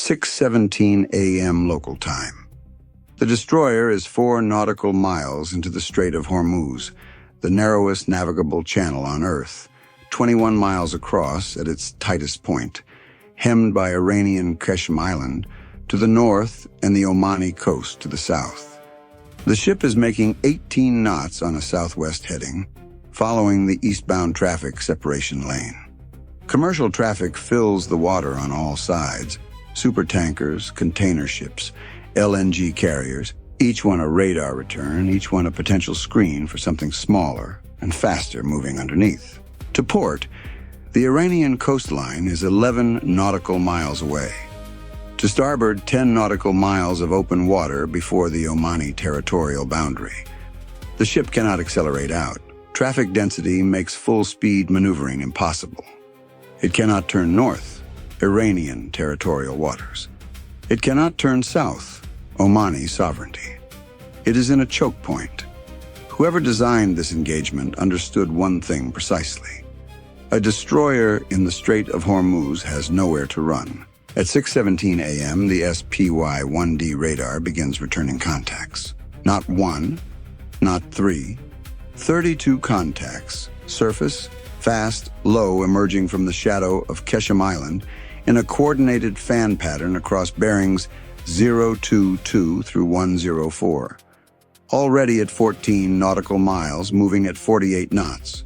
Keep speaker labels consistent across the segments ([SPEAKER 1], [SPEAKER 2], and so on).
[SPEAKER 1] 6:17 a.m. local time. The destroyer is 4 nautical miles into the Strait of Hormuz, the narrowest navigable channel on Earth, 21 miles across at its tightest point, hemmed by Iranian Qeshm Island to the north and the Omani coast to the south. The ship is making 18 knots on a southwest heading, following the eastbound traffic separation lane. Commercial traffic fills the water on all sides: supertankers, container ships, LNG carriers, each one a radar return, each one a potential screen for something smaller and faster moving underneath. To port, the Iranian coastline is 11 nautical miles away. To starboard, 10 nautical miles of open water before the Omani territorial boundary. The ship cannot accelerate out. Traffic density makes full-speed maneuvering impossible. It cannot turn north, Iranian territorial waters. It cannot turn south, Omani sovereignty. It is in a choke point. Whoever designed this engagement understood one thing precisely. A destroyer in the Strait of Hormuz has nowhere to run. At 6:17 a.m., the SPY-1D radar begins returning contacts. Not one, not three, 32 contacts, surface, fast, low, emerging from the shadow of Qeshm Island in a coordinated fan pattern across bearings 022 through 104. Already at 14 nautical miles, moving at 48 knots.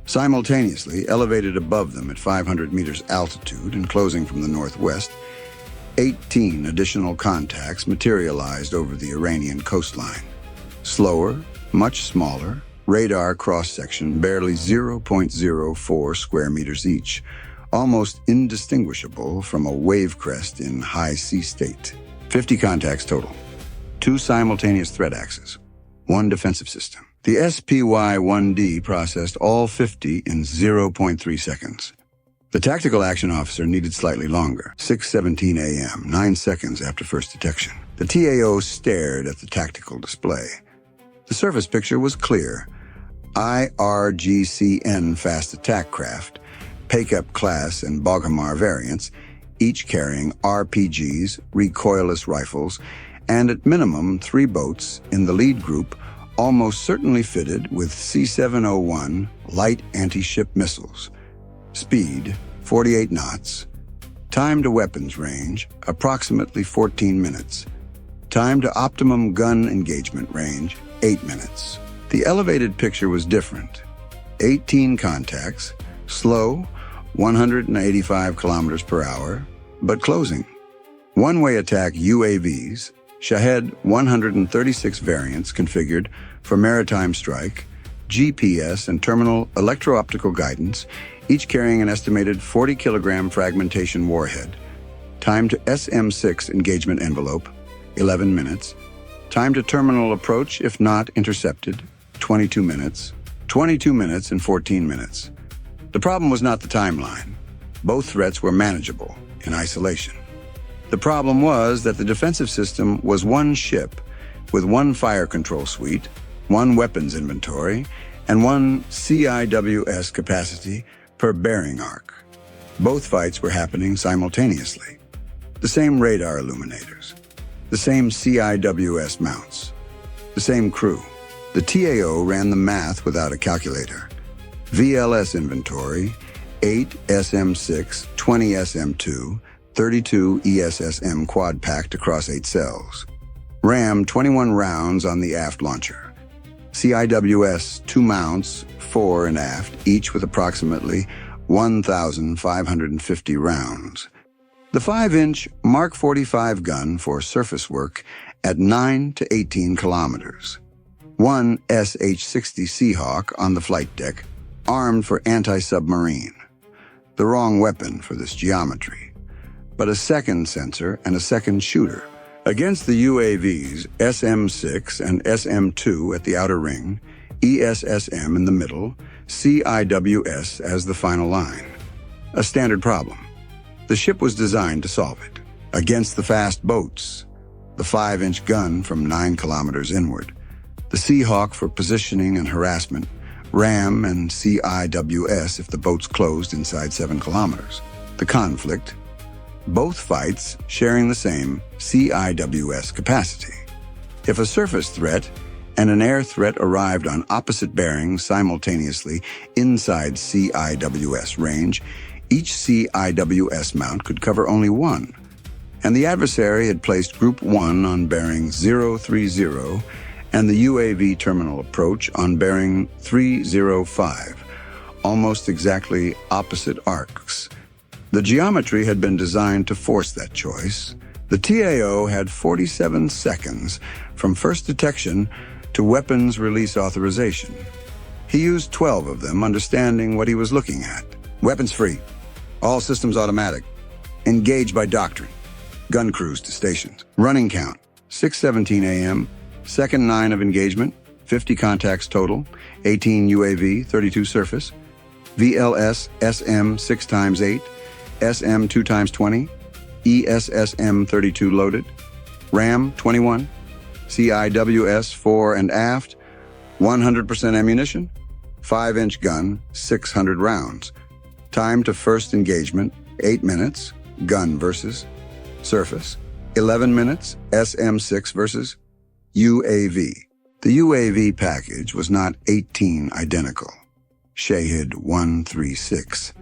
[SPEAKER 1] Simultaneously, elevated above them at 500 meters altitude and closing from the northwest, 18 additional contacts materialized over the Iranian coastline. Slower, much smaller, radar cross-section barely 0.04 square meters each, almost indistinguishable from a wave crest in high sea state. 50 contacts total. 2 simultaneous threat axes. 1 defensive system. The SPY-1D processed all 50 in 0.3 seconds. The tactical action officer needed slightly longer, 6:17 a.m., 9 seconds after first detection. The TAO stared at the tactical display. The surface picture was clear. IRGCN fast attack craft, Paycup class and Boghamar variants, each carrying RPGs, recoilless rifles, and at minimum 3 boats in the lead group, almost certainly fitted with C-701 light anti-ship missiles. Speed, 48 knots. Time to weapons range, approximately 14 minutes. Time to optimum gun engagement range, 8 minutes. The elevated picture was different. 18 contacts, slow, 185 kilometers per hour, but closing. One-way attack UAVs, Shahed 136 variants configured for maritime strike, GPS and terminal electro-optical guidance, each carrying an estimated 40-kilogram fragmentation warhead. Time to SM-6 engagement envelope, 11 minutes. Time to terminal approach, if not intercepted, 22 minutes. 22 minutes and 14 minutes. The problem was not the timeline. Both threats were manageable in isolation. The problem was that the defensive system was 1 ship with 1 fire control suite, 1 weapons inventory, and 1 CIWS capacity per bearing arc. Both fights were happening simultaneously. The same radar illuminators, the same CIWS mounts, the same crew. The TAO ran the math without a calculator. VLS inventory, 8 SM-6, 20 SM-2, 32 ESSM quad-packed across 8 cells. RAM, 21 rounds on the aft launcher. CIWS, 2 mounts, fore and aft, each with approximately 1,550 rounds. The 5-inch Mark 45 gun for surface work at 9 to 18 kilometers. 1 SH-60 Seahawk on the flight deck, armed for anti-submarine. The wrong weapon for this geometry. But a second sensor and a second shooter. Against the UAVs, SM-6 and SM-2 at the outer ring, ESSM in the middle, CIWS as the final line. A standard problem. The ship was designed to solve it. Against the fast boats, the 5-inch gun from 9 kilometers inward, the Seahawk for positioning and harassment, RAM and CIWS if the boats closed inside 7 kilometers. The conflict, both fights sharing the same CIWS capacity. If a surface threat and an air threat arrived on opposite bearings simultaneously inside CIWS range, each CIWS mount could cover only one, and the adversary had placed Group 1 on bearing 030 and the UAV terminal approach on bearing 305, almost exactly opposite arcs. The geometry had been designed to force that choice. The TAO had 47 seconds from first detection to weapons release authorization. He used 12 of them, understanding what he was looking at. Weapons free. All systems automatic. Engaged by doctrine. Gun crews to stations. Running count, 6:17 a.m., second 9 of engagement, 50 contacts total, 18 UAV, 32 surface, VLS SM 6x8, SM 2x20, ESSM 32 loaded, RAM 21, CIWS fore and aft, 100% ammunition, 5-inch gun, 600 rounds. Time to first engagement, 8 minutes, gun versus surface, 11 minutes, SM6 versus UAV. The UAV package was not 18 identical. Shahed 136.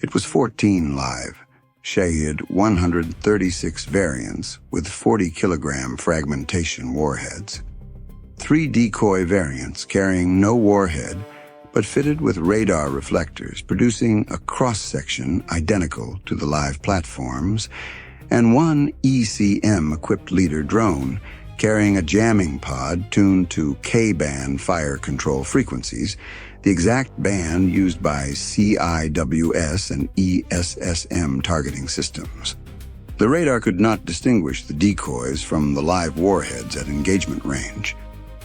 [SPEAKER 1] It was 14 live. Shahed 136 variants with 40-kilogram fragmentation warheads. 3 decoy variants carrying no warhead but fitted with radar reflectors producing a cross-section identical to the live platforms, and 1 ECM-equipped leader drone carrying a jamming pod tuned to K-band fire control frequencies, the exact band used by CIWS and ESSM targeting systems. The radar could not distinguish the decoys from the live warheads at engagement range.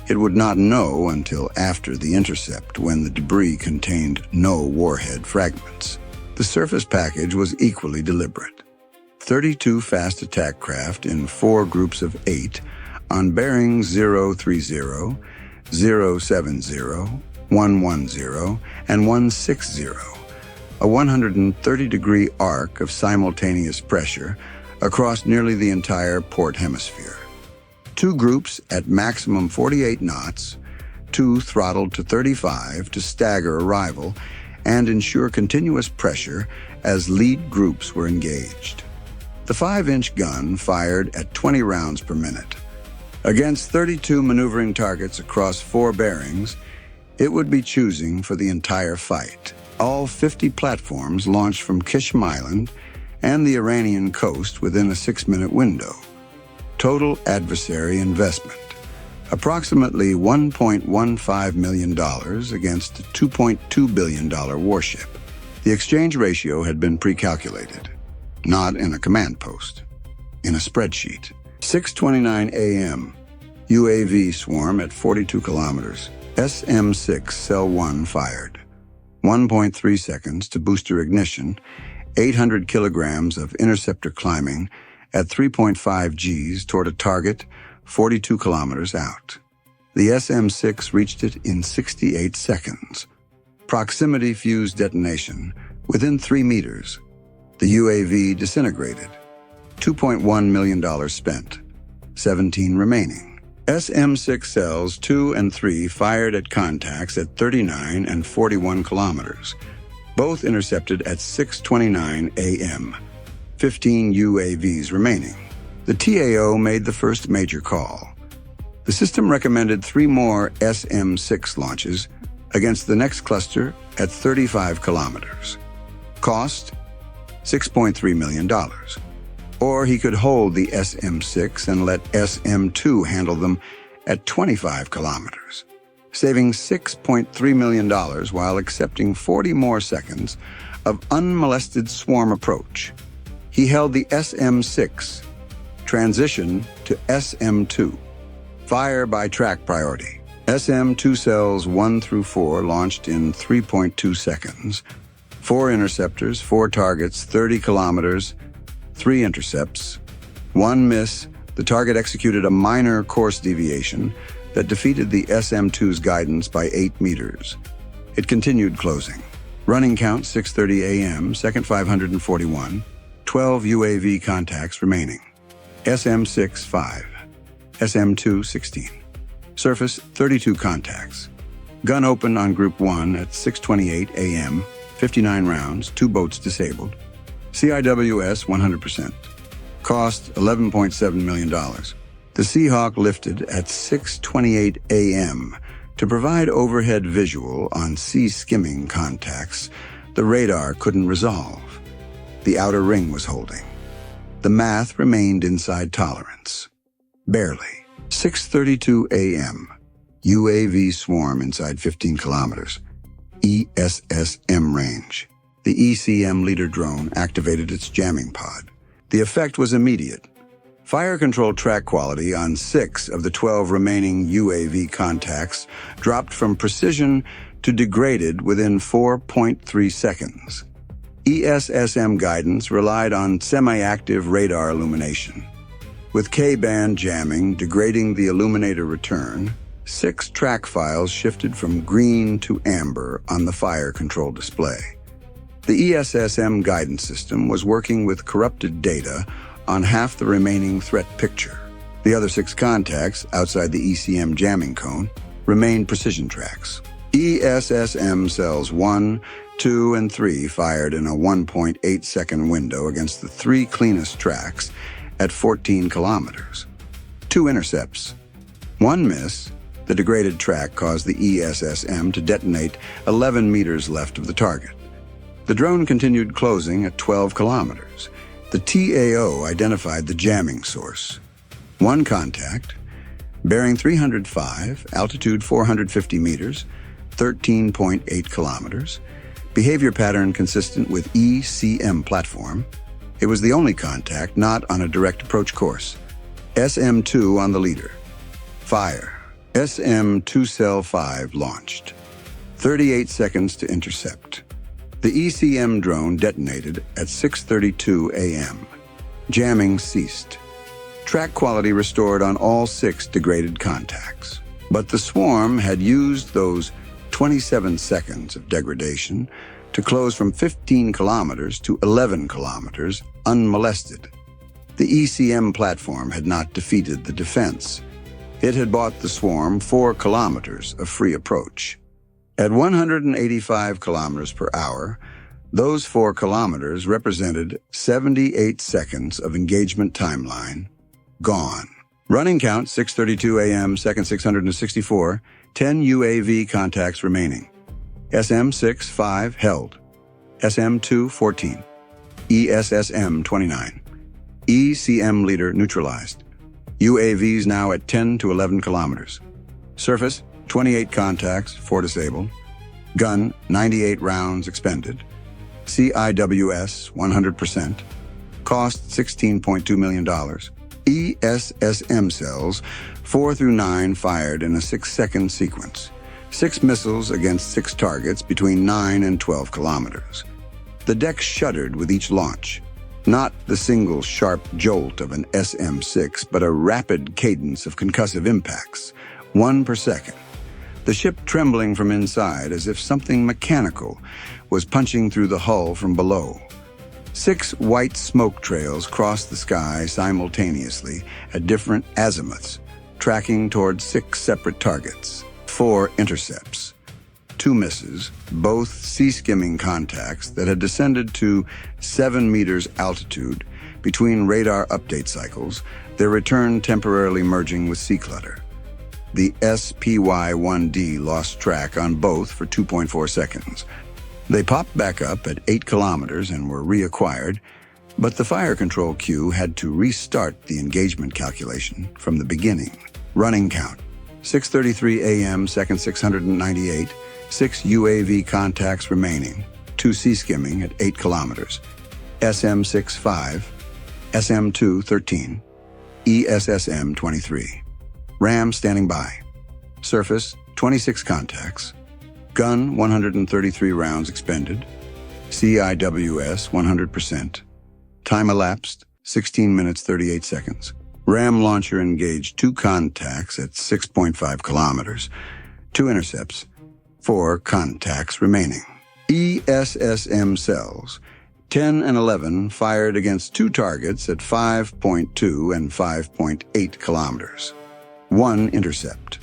[SPEAKER 1] It would not know until after the intercept, when the debris contained no warhead fragments. The surface package was equally deliberate. 32 fast attack craft in 4 groups of 8 on bearings 030, 070, 110, and 160, a 130-degree arc of simultaneous pressure across nearly the entire port hemisphere. 2 groups at maximum 48 knots, 2 throttled to 35 to stagger arrival and ensure continuous pressure as lead groups were engaged. The 5-inch gun fired at 20 rounds per minute. Against 32 maneuvering targets across 4 bearings, it would be choosing for the entire fight. All 50 platforms launched from Kishim Island and the Iranian coast within a 6-minute window. Total adversary investment, approximately $1.15 million against a $2.2 billion warship. The exchange ratio had been pre-calculated, not in a command post, in a spreadsheet. 6:29 a.m., UAV swarm at 42 kilometers. SM6 Cell 1 fired. 1.3 seconds to booster ignition, 800 kilograms of interceptor climbing at 3.5 Gs toward a target 42 kilometers out. The SM6 reached it in 68 seconds. Proximity fuse detonation within 3 meters. The UAV disintegrated. $2.1 million spent. 17 remaining. SM6 cells 2 and 3 fired at contacts at 39 and 41 kilometers. Both intercepted at 6:29 a.m. 15 UAVs remaining. The TAO made the first major call. The system recommended 3 more SM6 launches against the next cluster at 35 kilometers. Cost, $6.3 million. Or he could hold the SM6 and let SM2 handle them at 25 kilometers, saving $6.3 million while accepting 40 more seconds of unmolested swarm approach. He held the SM6, transition to SM2, fire by track priority. SM2 cells 1 through 4 launched in 3.2 seconds. 4 interceptors, 4 targets, 30 kilometers, 3 intercepts. 1 miss, the target executed a minor course deviation that defeated the SM2's guidance by 8 meters. It continued closing. Running count 6:30 a.m., second 541, 12 UAV contacts remaining. SM-6 5, SM-2 16. Surface 32 contacts. Gun open on Group 1 at 6:28 a.m., 59 rounds, 2 boats disabled. CIWS 100%. Cost $11.7 million. The Seahawk lifted at 6:28 a.m. to provide overhead visual on sea skimming contacts the radar couldn't resolve. The outer ring was holding. The math remained inside tolerance. Barely. 6:32 a.m. UAV swarm inside 15 kilometers. ESSM range. The ECM leader drone activated its jamming pod. The effect was immediate. Fire control track quality on 6 of the 12 remaining UAV contacts dropped from precision to degraded within 4.3 seconds. ESSM guidance relied on semi-active radar illumination. With K-band jamming degrading the illuminator return, 6 track files shifted from green to amber on the fire control display. The ESSM guidance system was working with corrupted data on half the remaining threat picture. The other 6 contacts, outside the ECM jamming cone, remained precision tracks. ESSM cells 1, 2, and 3 fired in a 1.8-second window against the 3 cleanest tracks at 14 kilometers. 2 intercepts. 1 miss, the degraded track caused the ESSM to detonate 11 meters left of the target. The drone continued closing at 12 kilometers. The TAO identified the jamming source. 1 contact, bearing 305, altitude 450 meters, 13.8 kilometers, behavior pattern consistent with ECM platform. It was the only contact not on a direct approach course. SM-2 on the leader. Fire. SM-2 cell 5 launched. 38 seconds to intercept. The ECM drone detonated at 6:32 a.m. Jamming ceased. Track quality restored on all 6 degraded contacts. But the swarm had used those 27 seconds of degradation to close from 15 kilometers to 11 kilometers unmolested. The ECM platform had not defeated the defense. It had bought the swarm 4 kilometers of free approach. At 185 kilometers per hour, those 4 kilometers represented 78 seconds of engagement timeline gone. Running count 6:32 a.m., second 664, 10 UAV contacts remaining. SM-6 5 held. SM-2 14. ESSM 29. ECM leader neutralized. UAVs now at 10 to 11 kilometers. Surface 28 contacts, 4 disabled. Gun 98 rounds expended. CIWS 100%. Cost $16.2 million. ESSM cells 4 through 9 fired in a 6-second sequence. 6 missiles against 6 targets between 9 and 12 kilometers. The deck shuddered with each launch. Not the single sharp jolt of an SM-6, but a rapid cadence of concussive impacts, 1 per second. The ship trembling from inside as if something mechanical was punching through the hull from below. 6 white smoke trails crossed the sky simultaneously at different azimuths, tracking toward 6 separate targets. 4 intercepts. 2 misses, both sea-skimming contacts that had descended to 7 meters altitude between radar update cycles, their return temporarily merging with sea clutter. The SPY-1D lost track on both for 2.4 seconds. They popped back up at 8 kilometers and were reacquired, but the fire control queue had to restart the engagement calculation from the beginning. Running count. 6:33 a.m., second 698, 6 UAV contacts remaining, 2 sea skimming at 8 kilometers, SM-6 5, SM-2 13, ESSM 23. RAM standing by. Surface 26 contacts. Gun 133 rounds expended. CIWS 100%. Time elapsed 16 minutes 38 seconds. RAM launcher engaged 2 contacts at 6.5 kilometers. 2 intercepts. 4 contacts remaining. ESSM cells 10 and 11 fired against two targets at 5.2 and 5.8 kilometers. One intercept.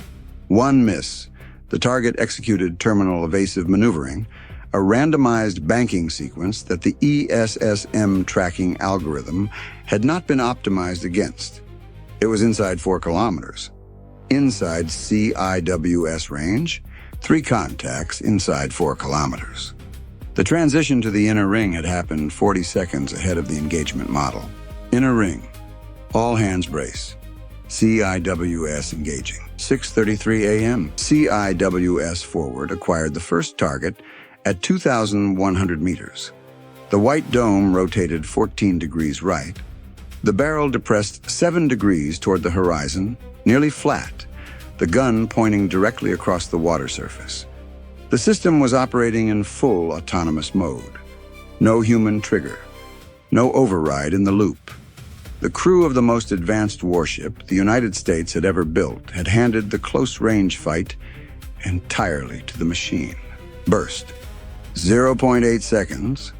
[SPEAKER 1] One miss. The target executed terminal evasive maneuvering, a randomized banking sequence that the ESSM tracking algorithm had not been optimized against. It was inside 4 kilometers. Inside CIWS range, 3 contacts inside 4 kilometers. The transition to the inner ring had happened 40 seconds ahead of the engagement model. Inner ring. All hands brace. CIWS engaging. 6:33 a.m. CIWS forward acquired the first target at 2,100 meters. The white dome rotated 14 degrees right. The barrel depressed 7 degrees toward the horizon, nearly flat, the gun pointing directly across the water surface. The system was operating in full autonomous mode. No human trigger. No override in the loop. The crew of the most advanced warship the United States had ever built had handed the close-range fight entirely to the machine. Burst. 0.8 seconds.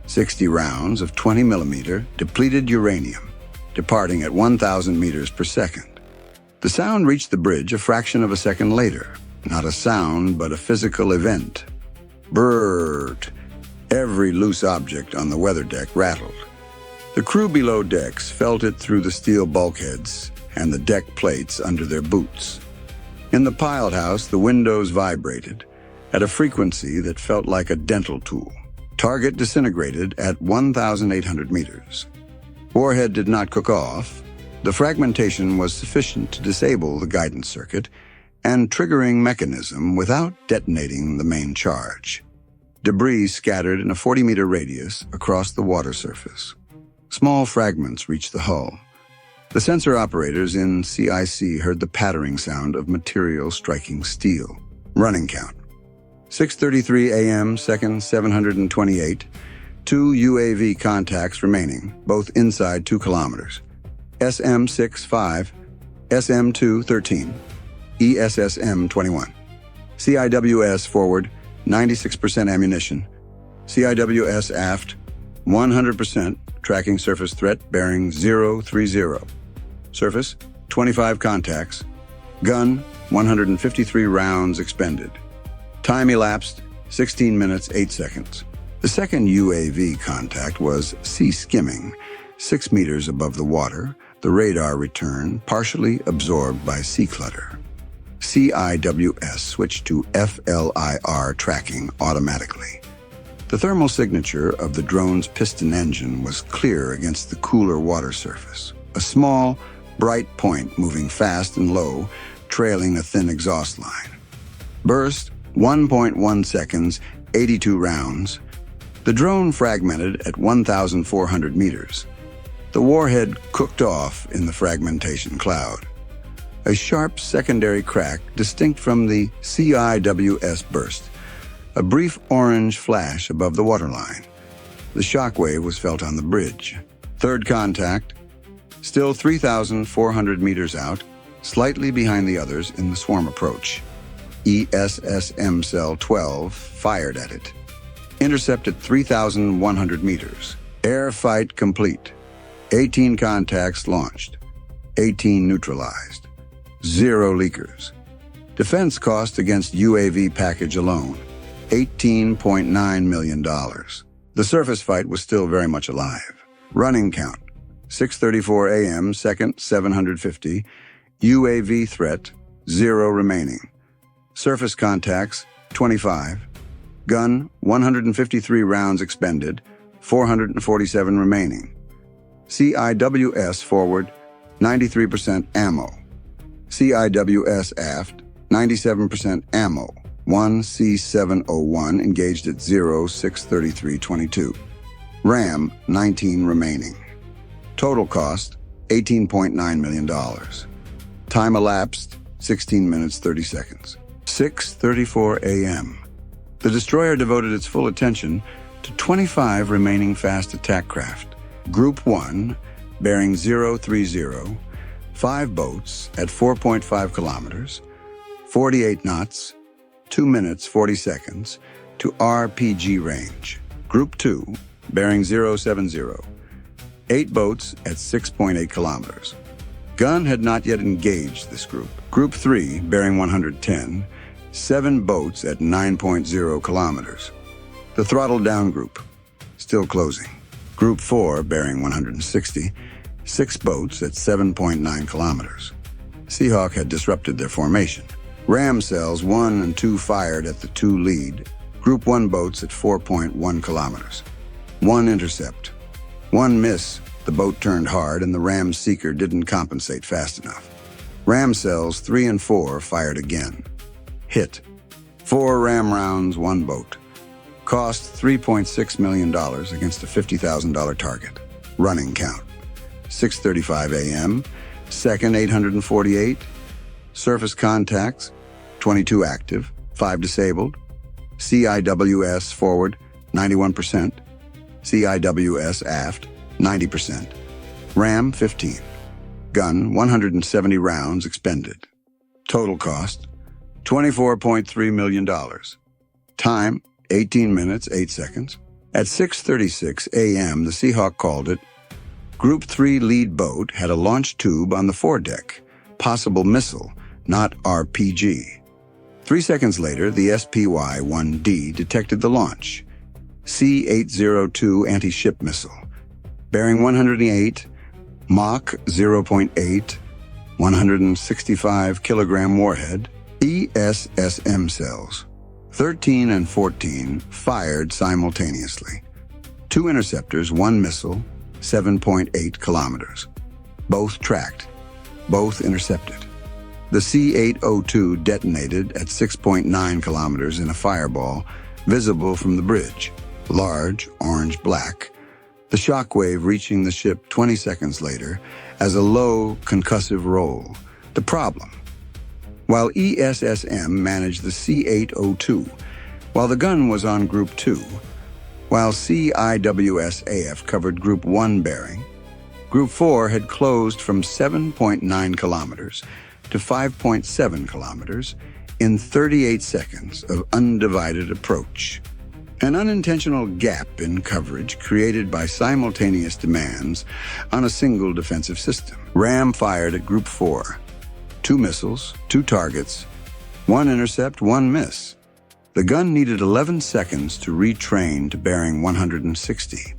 [SPEAKER 1] 60 rounds of 20 millimeter depleted uranium, departing at 1,000 meters per second. The sound reached the bridge a fraction of a second later. Not a sound, but a physical event. Brrrt. Every loose object on the weather deck rattled. The crew below decks felt it through the steel bulkheads and the deck plates under their boots. In the pilot house, the windows vibrated at a frequency that felt like a dental tool. Target disintegrated at 1,800 meters. Warhead did not cook off. The fragmentation was sufficient to disable the guidance circuit and triggering mechanism without detonating the main charge. Debris scattered in a 40-meter radius across the water surface. Small fragments reached the hull. The sensor operators in CIC heard the pattering sound of material striking steel. Running count. 6:33 a.m., second 728. 2 UAV contacts remaining, both inside 2 kilometers. SM-6 5, SM-2 13. ESSM 21. CIWS forward, 96% ammunition. CIWS aft, 100%, tracking surface threat bearing 030. Surface, 25 contacts. Gun, 153 rounds expended. Time elapsed, 16 minutes, 8 seconds. The second UAV contact was sea skimming, 6 meters above the water, the radar return partially absorbed by sea clutter. CIWS switched to FLIR tracking automatically. The thermal signature of the drone's piston engine was clear against the cooler water surface. A small, bright point moving fast and low, trailing a thin exhaust line. Burst, 1.1 seconds, 82 rounds. The drone fragmented at 1,400 meters. The warhead cooked off in the fragmentation cloud. A sharp secondary crack distinct from the CIWS burst. A brief orange flash above the waterline. The shockwave was felt on the bridge. Third contact. Still 3,400 meters out, slightly behind the others in the swarm approach. ESSM Cell 12 fired at it. Intercepted 3,100 meters. Air fight complete. 18 contacts launched. 18 neutralized. 0 leakers. Defense cost against UAV package alone, $18.9 million. The surface fight was still very much alive. Running count, 6:34 a.m., second 750. UAV threat, 0 remaining. Surface contacts, 25. Gun, 153 rounds expended, 447 remaining. CIWS forward, 93% ammo. CIWS aft, 97% ammo. 1 C701 engaged at 06:33:22. RAM, 19 remaining. Total cost, $18.9 million. Time elapsed, 16 minutes, 30 seconds. 6:34 a.m. The destroyer devoted its full attention to 25 remaining fast attack craft. Group 1, bearing 030, 5 boats at 4.5 kilometers, 48 knots, 2 minutes, 40 seconds, to RPG range. Group 2, bearing 070. 8 boats at 6.8 kilometers. Gun had not yet engaged this group. Group 3, bearing 110, 7 boats at 9.0 kilometers. The throttled down group, still closing. Group 4, bearing 160, 6 boats at 7.9 kilometers. Seahawk had disrupted their formation. Ram cells 1 and 2 fired at the 2 lead. Group 1 boats at 4.1 kilometers. 1 intercept. 1 miss. The boat turned hard and the Ram seeker didn't compensate fast enough. Ram cells 3 and 4 fired again. Hit. 4 Ram rounds, 1 boat. Cost $3.6 million against a $50,000 target. Running count. 6:35 a.m. Second 848. Surface contacts, 22 active, 5 disabled. CIWS forward, 91%. CIWS aft, 90%. RAM, 15. Gun, 170 rounds expended. Total cost, $24.3 million. Time, 18 minutes, 8 seconds. At 6:36 a.m., the Seahawk called it. Group 3 lead boat had a launch tube on the foredeck. Possible missile, not RPG. 3 seconds later, the SPY-1D detected the launch. C-802 anti-ship missile. Bearing 108, Mach 0.8, 165-kilogram warhead, ESSM cells. 13 and 14 fired simultaneously. 2 interceptors, 1 missile, 7.8 kilometers. Both tracked, both intercepted. The C-802 detonated at 6.9 kilometers in a fireball visible from the bridge, large, orange-black, the shockwave reaching the ship 20 seconds later as a low, concussive roll. The problem: while ESSM managed the C-802, while the gun was on Group 2, while CIWS-AF covered Group 1 bearing, Group 4 had closed from 7.9 kilometers to 5.7 kilometers in 38 seconds of undivided approach. An unintentional gap in coverage created by simultaneous demands on a single defensive system. RAM fired at Group 4. 2 missiles, 2 targets, 1 intercept, 1 miss. The gun needed 11 seconds to retrain to bearing 160.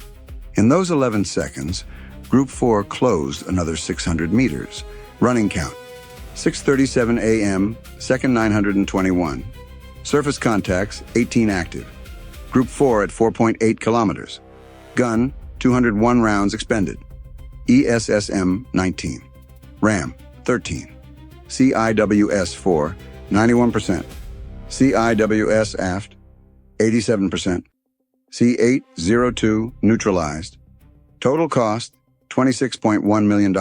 [SPEAKER 1] In those 11 seconds, Group 4 closed another 600 meters. Running count: 6:37 a.m., second 921. Surface contacts, 18 active. Group 4 at 4.8 kilometers. Gun, 201 rounds expended. ESSM, 19. RAM, 13. CIWS 4, 91%. CIWS aft, 87%. C-802 neutralized. Total cost, $26.1 million.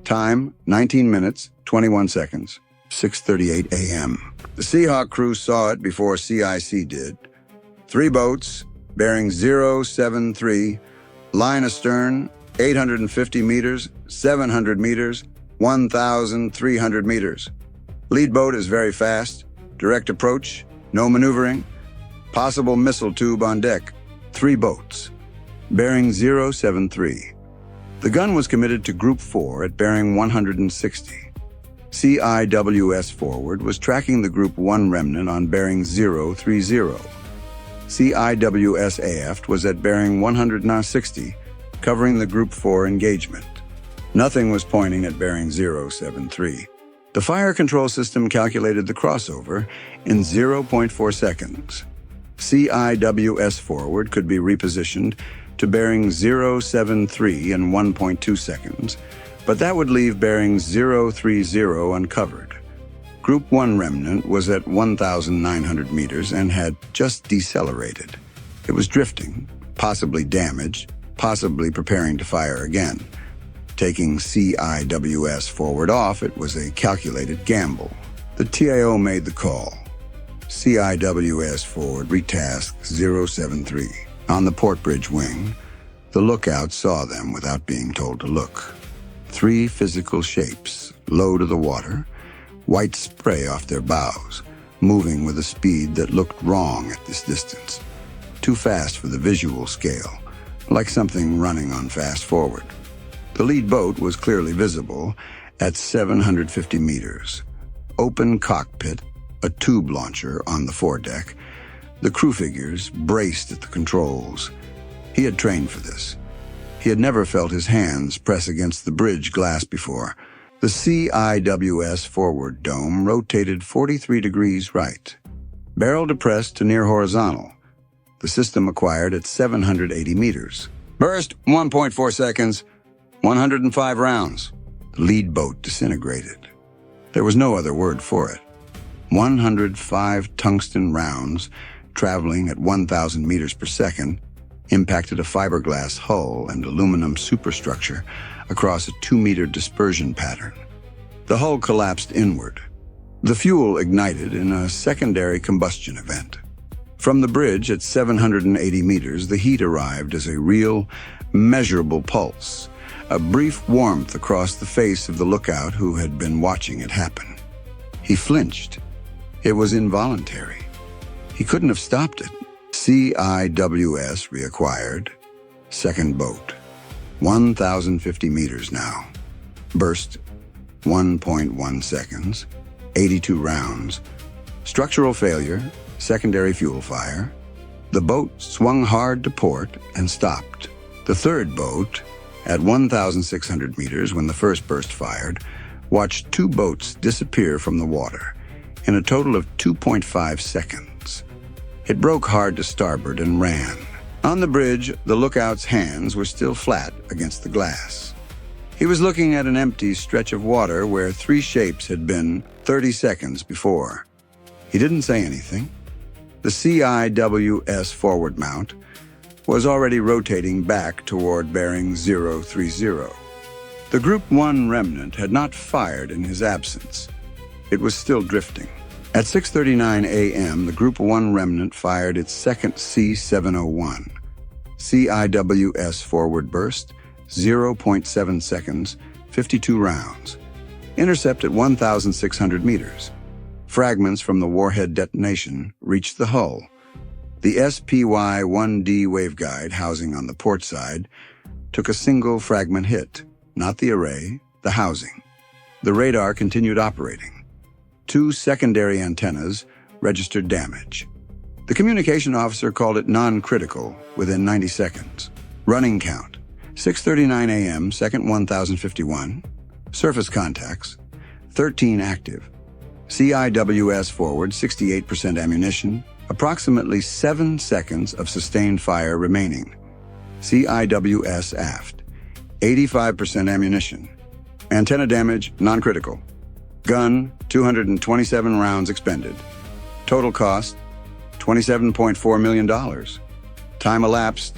[SPEAKER 1] Time, 19 minutes, 21 seconds. 6:38 a.m. The Seahawk crew saw it before CIC did. 3 boats, bearing 073, line astern, 850 meters, 700 meters, 1,300 meters. Lead boat is very fast, direct approach, no maneuvering, possible missile tube on deck. 3 boats, bearing 073. The gun was committed to Group 4 at bearing 160. CIWS forward was tracking the Group 1 remnant on bearing 030. CIWS aft was at bearing 160, covering the Group 4 engagement. Nothing was pointing at bearing 073. The fire control system calculated the crossover in 0.4 seconds. CIWS forward could be repositioned to bearing 073 in 1.2 seconds, but that would leave bearing 030 uncovered. Group 1 remnant was at 1,900 meters and had just decelerated. It was drifting, possibly damaged, possibly preparing to fire again. Taking CIWS forward off, it was a calculated gamble. The TIO made the call. CIWS forward retasked 073. On the port bridge wing, the lookout saw them without being told to look. 3 physical shapes, low to the water, white spray off their bows, moving with a speed that looked wrong at this distance. Too fast for the visual scale. like something running on fast forward. The lead boat was clearly visible at 750 meters. Open cockpit, a tube launcher on the foredeck. The crew figures braced at the controls. He had trained for this. He had never felt his hands press against the bridge glass before. The CIWS forward dome rotated 43 degrees right. Barrel depressed to near horizontal. The system acquired at 780 meters. Burst, 1.4 seconds, 105 rounds. The lead boat disintegrated. There was no other word for it. 105 tungsten rounds, traveling at 1,000 meters per second, impacted a fiberglass hull and aluminum superstructure across a 2-meter dispersion pattern. The hull collapsed inward. The fuel ignited in a secondary combustion event. From the bridge at 780 meters, the heat arrived as a real, measurable pulse, a brief warmth across the face of the lookout who had been watching it happen. He flinched. It was involuntary. He couldn't have stopped it. CIWS reacquired. Second boat. 1,050 meters now. Burst, 1.1 seconds. 82 rounds. Structural failure, secondary fuel fire. The boat swung hard to port and stopped. The third boat, at 1,600 meters when the first burst fired, watched 2 boats disappear from the water in a total of 2.5 seconds. It broke hard to starboard and ran. On the bridge, the lookout's hands were still flat against the glass. He was looking at an empty stretch of water where 3 shapes had been 30 seconds before. He didn't say anything. The CIWS forward mount was already rotating back toward bearing 030. The Group 1 remnant had not fired in his absence. It was still drifting. At 6:39 a.m., the Group 1 remnant fired its second C-701. CIWS forward burst, 0.7 seconds, 52 rounds. Intercept at 1,600 meters. Fragments from the warhead detonation reached the hull. The SPY-1D waveguide housing on the port side took a single fragment hit, not the array, the housing. The radar continued operating. 2 secondary antennas registered damage. The communication officer called it non-critical within 90 seconds. Running count, 6:39 a.m., second 1,051. Surface contacts, 13 active. CIWS forward, 68% ammunition, approximately 7 seconds of sustained fire remaining. CIWS aft, 85% ammunition. Antenna damage, non-critical. Gun, 227 rounds expended. Total cost, $27.4 million. Time elapsed,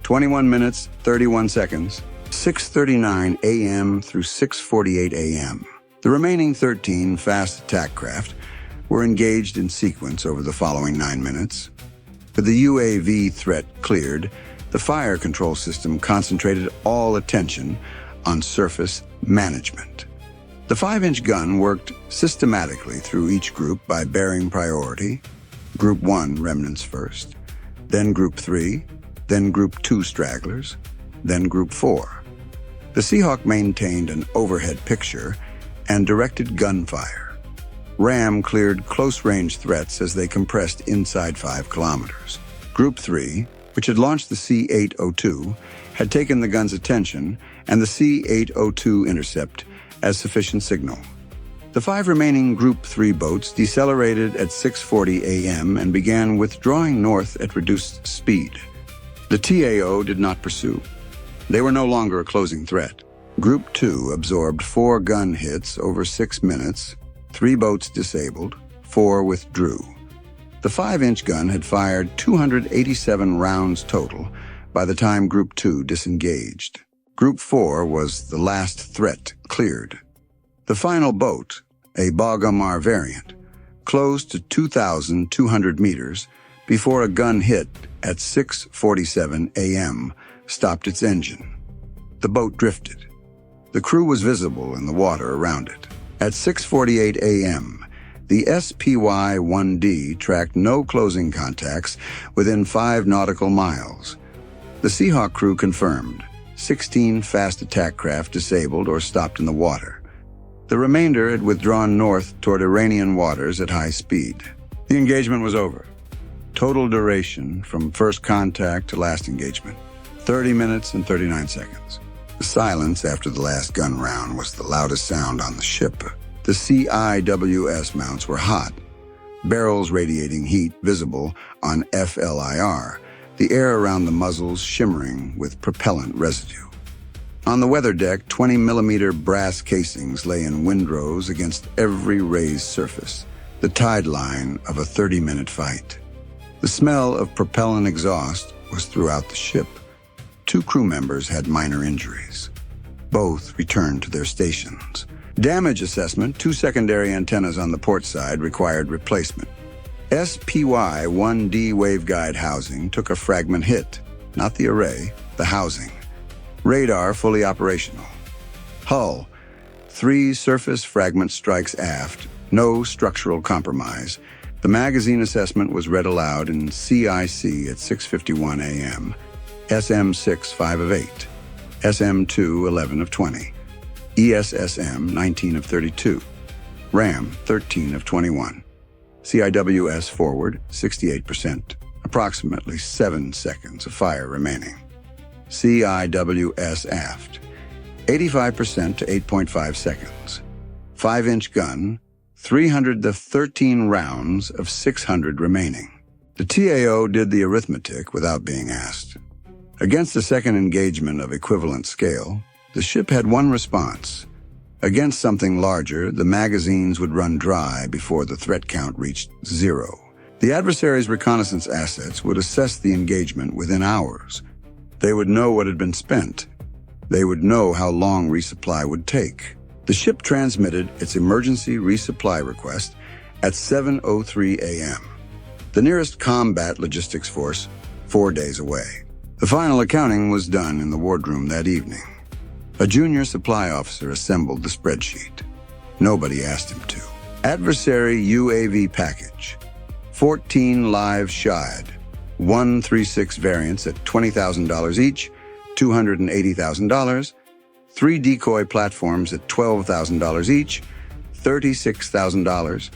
[SPEAKER 1] 21 minutes, 31 seconds, 6:39 a.m. through 6:48 a.m. The remaining 13 fast attack craft were engaged in sequence over the following 9 minutes. With the UAV threat cleared, the fire control system concentrated all attention on surface management. The 5-inch gun worked systematically through each group by bearing priority. Group 1 remnants first, then Group 3, then Group 2 stragglers, then Group 4. The Seahawk maintained an overhead picture and directed gunfire. RAM cleared close-range threats as they compressed inside 5 kilometers. Group 3, which had launched the C-802, had taken the gun's attention and the C-802 intercept as sufficient signal. The 5 remaining Group 3 boats decelerated at 6:40 a.m. and began withdrawing north at reduced speed. The TAO did not pursue. They were no longer a closing threat. Group 2 absorbed 4 gun hits over 6 minutes, 3 boats disabled, 4 withdrew. The 5-inch gun had fired 287 rounds total by the time Group 2 disengaged. Group 4 was the last threat cleared. The final boat, a Bogomar variant, closed to 2,200 meters before a gun hit at 6:47 a.m. stopped its engine. The boat drifted. The crew was visible in the water around it. At 6:48 a.m., the SPY-1D tracked no closing contacts within 5 nautical miles. The Seahawk crew confirmed 16 fast attack craft disabled or stopped in the water. The remainder had withdrawn north toward Iranian waters at high speed. The engagement was over. Total duration from first contact to last engagement, 30 minutes and 39 seconds. The silence after the last gun round was the loudest sound on the ship. The CIWS mounts were hot, barrels radiating heat visible on FLIR, the air around the muzzles shimmering with propellant residue. On the weather deck, 20-millimeter brass casings lay in windrows against every raised surface, the tide line of a 30-minute fight. The smell of propellant exhaust was throughout the ship. 2 crew members had minor injuries. Both returned to their stations. Damage assessment, 2 secondary antennas on the port side required replacement. SPY-1D waveguide housing took a fragment hit, not the array, the housing. Radar fully operational. Hull, 3 surface fragment strikes aft, no structural compromise. The magazine assessment was read aloud in CIC at 6:51 a.m. SM6 5 of 8, SM2 11 of 20, ESSM 19 of 32, RAM 13 of 21, CIWS forward 68%, approximately 7 seconds of fire remaining. CIWS aft 85% to 8.5 seconds, 5-inch gun, 313 rounds of 600 remaining. The TAO did the arithmetic without being asked. Against the second engagement of equivalent scale, the ship had one response. Against something larger, the magazines would run dry before the threat count reached 0. The adversary's reconnaissance assets would assess the engagement within hours. They would know what had been spent. They would know how long resupply would take. The ship transmitted its emergency resupply request at 7:03 a.m. The nearest combat logistics force, 4 days away. The final accounting was done in the wardroom that evening. A junior supply officer assembled the spreadsheet. Nobody asked him to. Adversary UAV package, 14 live Shad, 136 variants at $20,000 each, $280,000, 3 decoy platforms at $12,000 each, $36,000,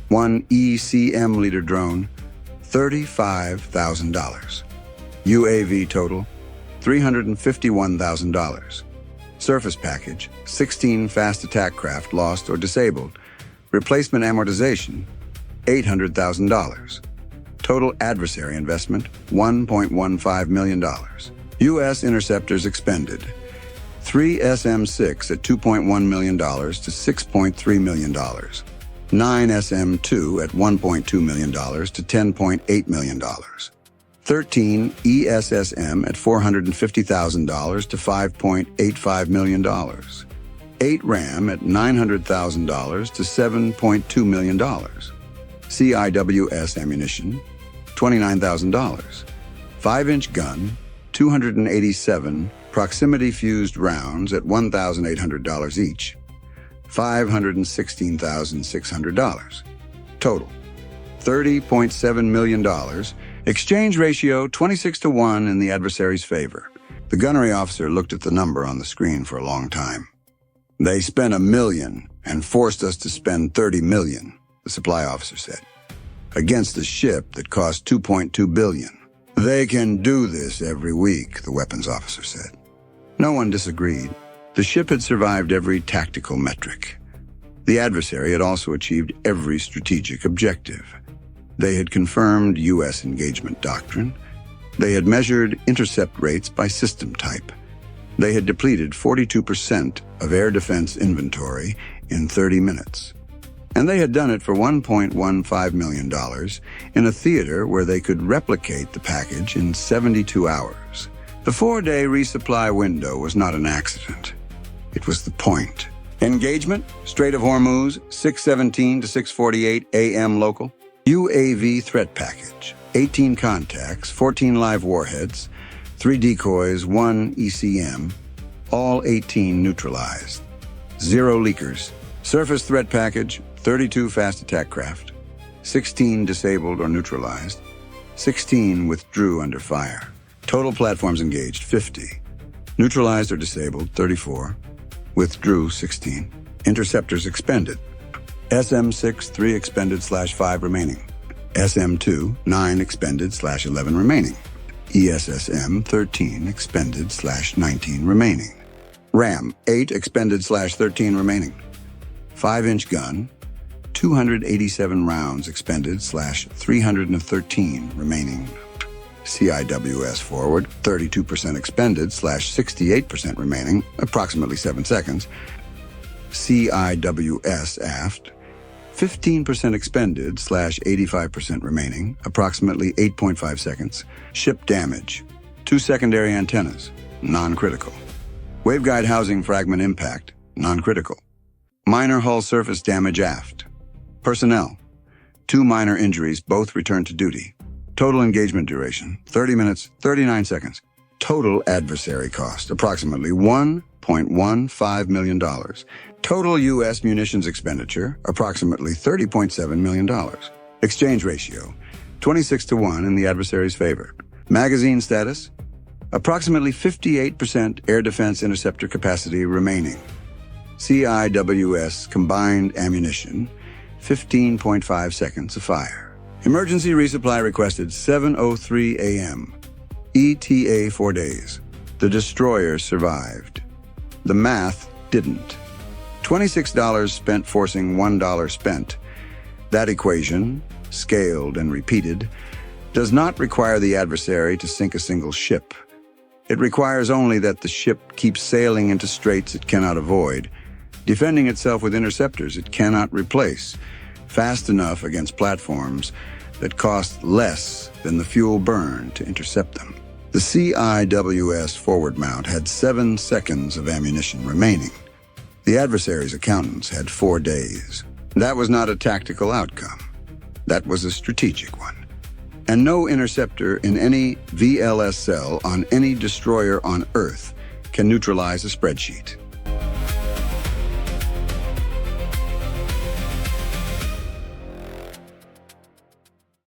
[SPEAKER 1] 1 ECM leader drone, $35,000. UAV total, $351,000. Surface package, 16 fast attack craft lost or disabled. Replacement amortization, $800,000. Total adversary investment, $1.15 million. U.S. Interceptors expended, 3 SM6 at $2.1 million to $6.3 million. 9 SM2 at $1.2 million to $10.8 million. 13 ESSM at $450,000 to $5.85 million. 8 RAM at $900,000 to $7.2 million. CIWS ammunition, $29,000. 5-inch gun, 287 proximity-fused rounds at $1,800 each, $516,600. Total, $30.7 million. Exchange ratio 26-1 in the adversary's favor. The gunnery officer looked at the number on the screen for a long time. They spent $1 million and forced us to spend $30 million, the supply officer said, against a ship that cost $2.2 billion. They can do this every week, the weapons officer said. No one disagreed. The ship had survived every tactical metric. The adversary had also achieved every strategic objective. They had confirmed U.S. engagement doctrine. They had measured intercept rates by system type. They had depleted 42% of air defense inventory in 30 minutes. And they had done it for $1.15 million in a theater where they could replicate the package in 72 hours. The 4-day resupply window was not an accident. It was the point. Engagement, Strait of Hormuz, 6:17 to 6:48 a.m. local. UAV threat package, 18 contacts, 14 live warheads, 3 decoys, 1 ECM, all 18 neutralized. 0 leakers. Surface threat package, 32 fast attack craft, 16 disabled or neutralized, 16 withdrew under fire. Total platforms engaged, 50. Neutralized or disabled, 34. Withdrew, 16. Interceptors expended. SM-6, 3 expended/5 remaining. SM-2, 9 expended/11 remaining. ESSM, 13 expended/19 remaining. RAM, 8 expended/13 remaining. 5-inch gun, 287 rounds expended/313 remaining. CIWS forward, 32% expended/68% remaining, approximately 7 seconds. CIWS aft, 15% expended/85% remaining, approximately 8.5 seconds. Ship damage, 2 secondary antennas, non-critical. Waveguide housing fragment impact, non-critical. Minor hull surface damage aft. Personnel, 2 minor injuries, both returned to duty. Total engagement duration, 30 minutes, 39 seconds. Total adversary cost, approximately $1.15 million. Total U.S. munitions expenditure, approximately $30.7 million. Exchange ratio, 26-1 in the adversary's favor. Magazine status, approximately 58% air defense interceptor capacity remaining. CIWS combined ammunition, 15.5 seconds of fire. Emergency resupply requested 7:03 a.m. ETA 4 days. The destroyer survived. The math didn't. $26 spent forcing $1 spent. That equation, scaled and repeated, does not require the adversary to sink a single ship. It requires only that the ship keeps sailing into straits it cannot avoid, defending itself with interceptors it cannot replace, fast enough against platforms that cost less than the fuel burn to intercept them. The CIWS forward mount had 7 seconds of ammunition remaining. The adversary's accountants had 4 days. That was not a tactical outcome. That was a strategic one. And no interceptor in any VLS cell on any destroyer on Earth can neutralize a spreadsheet.